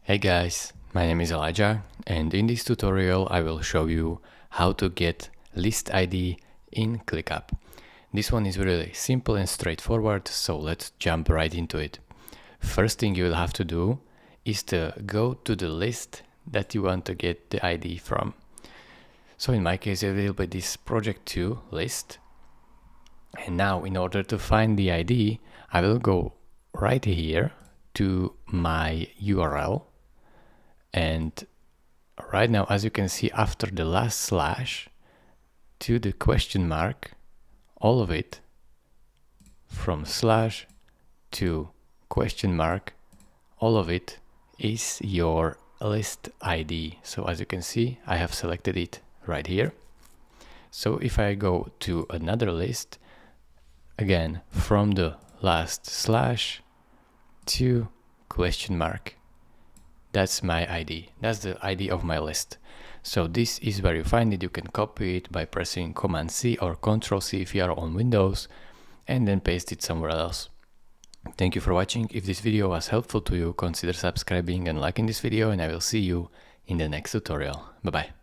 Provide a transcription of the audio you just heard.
Hey guys, my name is Elijah, and in this tutorial I will show you how to get list ID in ClickUp. This one is really simple and straightforward, so let's jump right into it. First thing you will have to do is to go to the list that you want to get the ID from. So in my case it will be this project 2 list. And now in order to find the ID, I will go right here to my URL. And right now, as you can see, after the last slash to the question mark, all of it from slash to question mark, all of it is your list ID. So as you can see, I have selected it right here. So if I go to another list, again, from the last slash to question mark, that's my ID. That's the ID of my list. So this is where you find it. You can copy it by pressing Command C or Control C if you are on Windows, and then paste it somewhere else. Thank you for watching. If this video was helpful to you, consider subscribing and liking this video, and I will see you in the next tutorial. Bye bye.